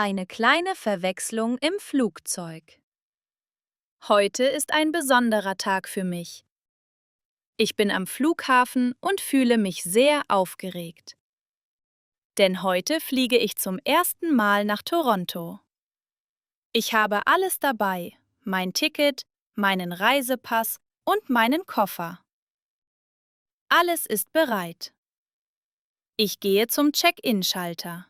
Eine kleine Verwechslung im Flugzeug. Heute ist ein besonderer Tag für mich. Ich bin am Flughafen und fühle mich sehr aufgeregt. Denn heute fliege ich zum ersten Mal nach Toronto. Ich habe alles dabei: mein Ticket, meinen Reisepass und meinen Koffer. Alles ist bereit. Ich gehe zum Check-in-Schalter.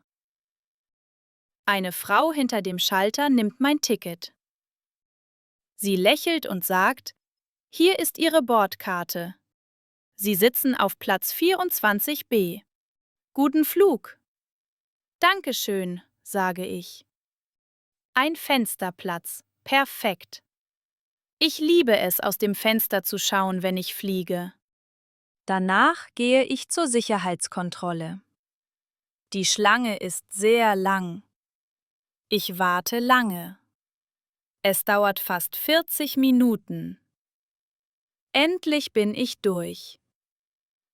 Eine Frau hinter dem Schalter nimmt mein Ticket. Sie lächelt und sagt: „Hier ist Ihre Bordkarte. Sie sitzen auf Platz 24b. Guten Flug." „Dankeschön", sage ich. Ein Fensterplatz. Perfekt. Ich liebe es, aus dem Fenster zu schauen, wenn ich fliege. Danach gehe ich zur Sicherheitskontrolle. Die Schlange ist sehr lang. Ich warte lange. Es dauert fast 40 Minuten. Endlich bin ich durch.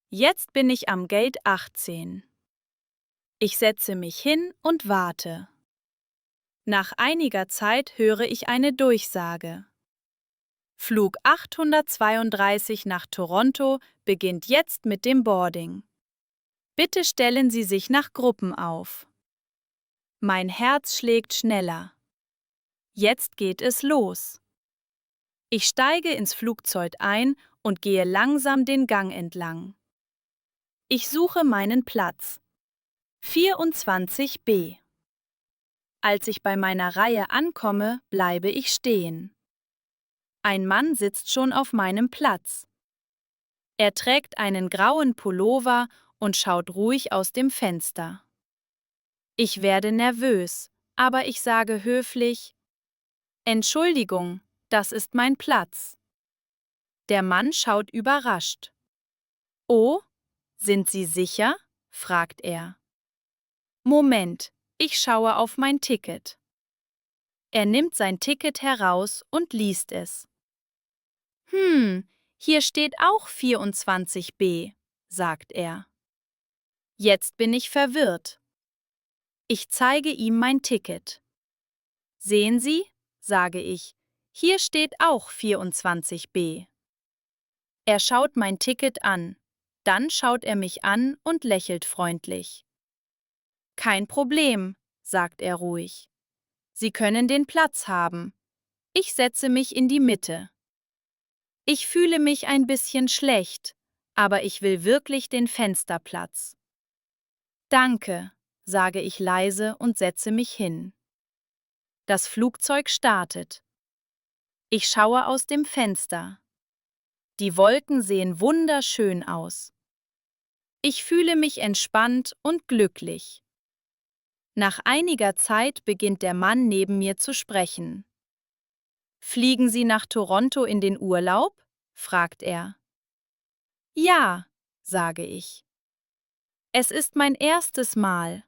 Jetzt bin ich am Gate 18. Ich setze mich hin und warte. Nach einiger Zeit höre ich eine Durchsage. Flug 832 nach Toronto beginnt jetzt mit dem Boarding. Bitte stellen Sie sich nach Gruppen auf. Mein Herz schlägt schneller. Jetzt geht es los. Ich steige ins Flugzeug ein und gehe langsam den Gang entlang. Ich suche meinen Platz. 24b. Als ich bei meiner Reihe ankomme, bleibe ich stehen. Ein Mann sitzt schon auf meinem Platz. Er trägt einen grauen Pullover und schaut ruhig aus dem Fenster. Ich werde nervös, aber ich sage höflich: „Entschuldigung, das ist mein Platz." Der Mann schaut überrascht. „Oh, sind Sie sicher?" fragt er. „Moment, ich schaue auf mein Ticket." Er nimmt sein Ticket heraus und liest es. Hier steht auch 24b, sagt er. Jetzt bin ich verwirrt. Ich zeige ihm mein Ticket. Sehen Sie, sage ich, hier steht auch 24b. Er schaut mein Ticket an, dann schaut er mich an und lächelt freundlich. Kein Problem, sagt er ruhig. Sie können den Platz haben. Ich setze mich in die Mitte. Ich fühle mich ein bisschen schlecht, aber ich will wirklich den Fensterplatz. Danke, sage ich leise und setze mich hin. Das Flugzeug startet. Ich schaue aus dem Fenster. Die Wolken sehen wunderschön aus. Ich fühle mich entspannt und glücklich. Nach einiger Zeit beginnt der Mann neben mir zu sprechen. Fliegen Sie nach Toronto in den Urlaub? Fragt er. Ja, sage ich. Es ist mein erstes Mal.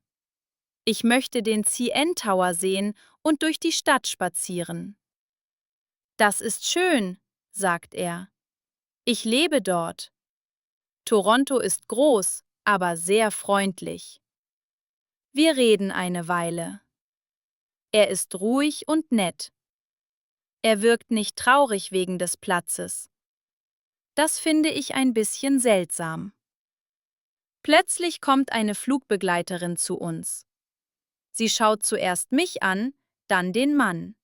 Ich möchte den CN Tower sehen und durch die Stadt spazieren. Das ist schön, sagt er. Ich lebe dort. Toronto ist groß, aber sehr freundlich. Wir reden eine Weile. Er ist ruhig und nett. Er wirkt nicht traurig wegen des Platzes. Das finde ich ein bisschen seltsam. Plötzlich kommt eine Flugbegleiterin zu uns. Sie schaut zuerst mich an, dann den Mann.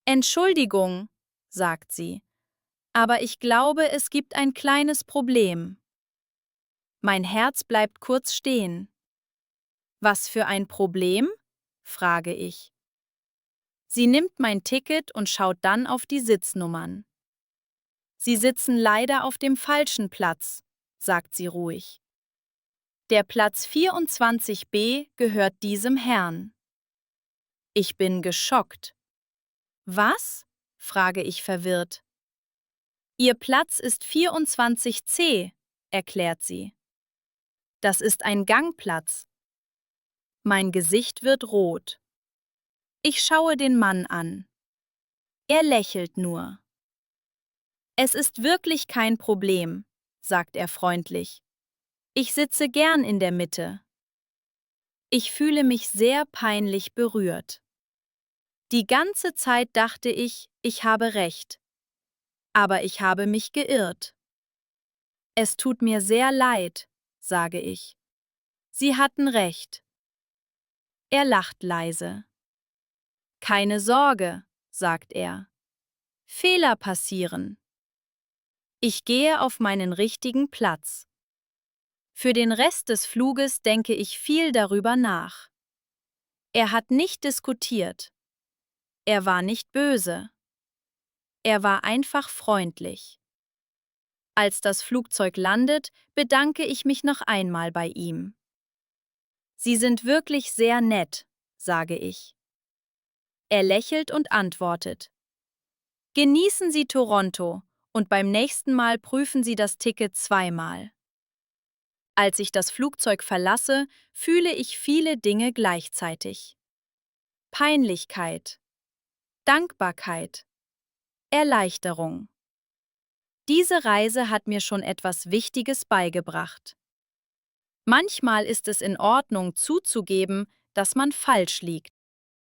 Entschuldigung, sagt sie, aber ich glaube, es gibt ein kleines Problem. Mein Herz bleibt kurz stehen. Was für ein Problem? Frage ich. Sie nimmt mein Ticket und schaut dann auf die Sitznummern. Sie sitzen leider auf dem falschen Platz, sagt sie ruhig. Der Platz 24b gehört diesem Herrn. Ich bin geschockt. Was? Frage ich verwirrt. Ihr Platz ist 24c, erklärt sie. Das ist ein Gangplatz. Mein Gesicht wird rot. Ich schaue den Mann an. Er lächelt nur. Es ist wirklich kein Problem, sagt er freundlich. Ich sitze gern in der Mitte. Ich fühle mich sehr peinlich berührt. Die ganze Zeit dachte ich habe recht. Aber ich habe mich geirrt. Es tut mir sehr leid, sage ich. Sie hatten recht. Er lacht leise. Keine Sorge, sagt er. Fehler passieren. Ich gehe auf meinen richtigen Platz. Für den Rest des Fluges denke ich viel darüber nach. Er hat nicht diskutiert. Er war nicht böse. Er war einfach freundlich. Als das Flugzeug landet, bedanke ich mich noch einmal bei ihm. Sie sind wirklich sehr nett, sage ich. Er lächelt und antwortet. Genießen Sie Toronto und beim nächsten Mal prüfen Sie das Ticket zweimal. Als ich das Flugzeug verlasse, fühle ich viele Dinge gleichzeitig. Peinlichkeit, Dankbarkeit, Erleichterung. Diese Reise hat mir schon etwas Wichtiges beigebracht. Manchmal ist es in Ordnung zuzugeben, dass man falsch liegt.